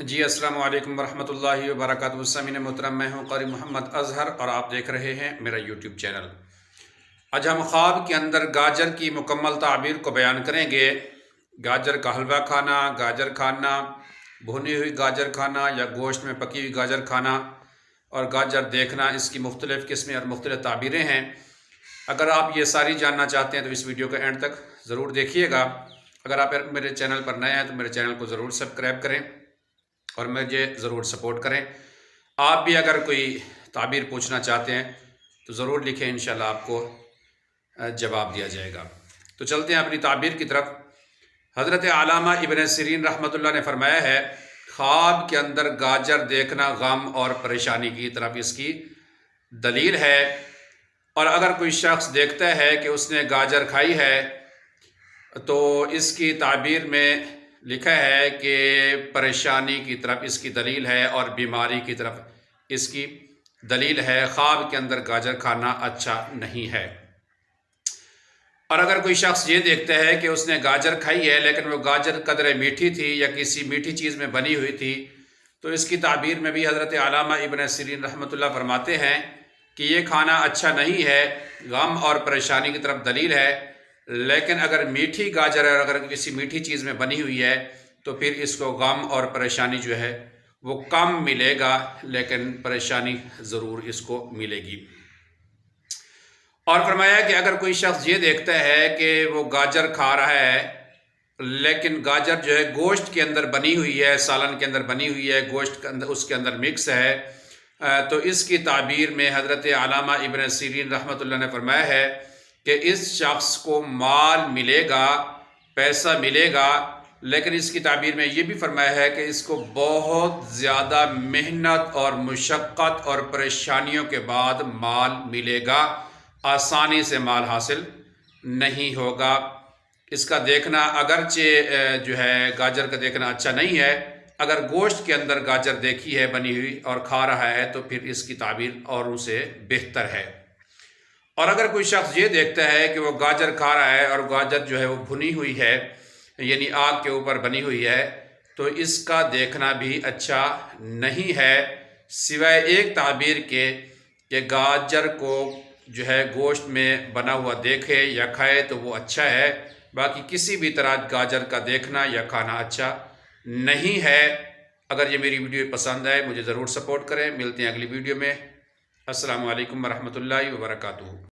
جی السلام علیکم ورحمۃ اللہ وبرکاتہ۔ سامعین محترم، میں ہوں قاری محمد اظہر اور آپ دیکھ رہے ہیں میرا یوٹیوب چینل۔ آج ہم خواب کے اندر گاجر کی مکمل تعبیر کو بیان کریں گے۔ گاجر کا حلوہ کھانا، گاجر کھانا، بھنی ہوئی گاجر کھانا یا گوشت میں پکی ہوئی گاجر کھانا اور گاجر دیکھنا، اس کی مختلف قسمیں اور مختلف تعبیریں ہیں۔ اگر آپ یہ ساری جاننا چاہتے ہیں تو اس ویڈیو کا اینڈ تک ضرور دیکھیے گا۔ اگر آپ میرے چینل پر نئے ہیں تو میرے چینل کو ضرور سبسکرائب کریں اور مجھے ضرور سپورٹ کریں۔ آپ بھی اگر کوئی تعبیر پوچھنا چاہتے ہیں تو ضرور لکھیں، انشاءاللہ آپ کو جواب دیا جائے گا۔ تو چلتے ہیں اپنی تعبیر کی طرف۔ حضرت علامہ ابن سیرین رحمۃ اللہ نے فرمایا ہے، خواب کے اندر گاجر دیکھنا غم اور پریشانی کی طرف اس کی دلیل ہے، اور اگر کوئی شخص دیکھتا ہے کہ اس نے گاجر کھائی ہے تو اس کی تعبیر میں لکھا ہے کہ پریشانی کی طرف اس کی دلیل ہے اور بیماری کی طرف اس کی دلیل ہے۔ خواب کے اندر گاجر کھانا اچھا نہیں ہے۔ اور اگر کوئی شخص یہ دیکھتا ہے کہ اس نے گاجر کھائی ہے لیکن وہ گاجر قدرے میٹھی تھی یا کسی میٹھی چیز میں بنی ہوئی تھی، تو اس کی تعبیر میں بھی حضرت علامہ ابن سیرین رحمۃ اللہ فرماتے ہیں کہ یہ کھانا اچھا نہیں ہے، غم اور پریشانی کی طرف دلیل ہے۔ لیکن اگر میٹھی گاجر ہے اور اگر کسی میٹھی چیز میں بنی ہوئی ہے تو پھر اس کو غم اور پریشانی جو ہے وہ کم ملے گا، لیکن پریشانی ضرور اس کو ملے گی۔ اور فرمایا کہ اگر کوئی شخص یہ دیکھتا ہے کہ وہ گاجر کھا رہا ہے لیکن گاجر جو ہے گوشت کے اندر بنی ہوئی ہے، سالن کے اندر بنی ہوئی ہے، گوشت کے اندر اس کے اندر مکس ہے، تو اس کی تعبیر میں حضرت علامہ ابن سیرین رحمۃ اللہ نے فرمایا ہے کہ اس شخص کو مال ملے گا، پیسہ ملے گا، لیکن اس کی تعبیر میں یہ بھی فرمایا ہے کہ اس کو بہت زیادہ محنت اور مشقت اور پریشانیوں کے بعد مال ملے گا، آسانی سے مال حاصل نہیں ہوگا۔ اس کا دیکھنا اگرچہ جو ہے گاجر کا دیکھنا اچھا نہیں ہے، اگر گوشت کے اندر گاجر دیکھی ہے بنی ہوئی اور کھا رہا ہے تو پھر اس کی تعبیر اوروں سے بہتر ہے۔ اور اگر کوئی شخص یہ دیکھتا ہے کہ وہ گاجر کھا رہا ہے اور گاجر جو ہے وہ بھنی ہوئی ہے، یعنی آگ کے اوپر بنی ہوئی ہے، تو اس کا دیکھنا بھی اچھا نہیں ہے، سوائے ایک تعبیر کے کہ گاجر کو جو ہے گوشت میں بنا ہوا دیکھے یا کھائے تو وہ اچھا ہے، باقی کسی بھی طرح گاجر کا دیکھنا یا کھانا اچھا نہیں ہے۔ اگر یہ میری ویڈیو پسند آئے مجھے ضرور سپورٹ کریں۔ ملتے ہیں اگلی ویڈیو میں۔ السلام علیکم ورحمۃ اللہ وبرکاتہ۔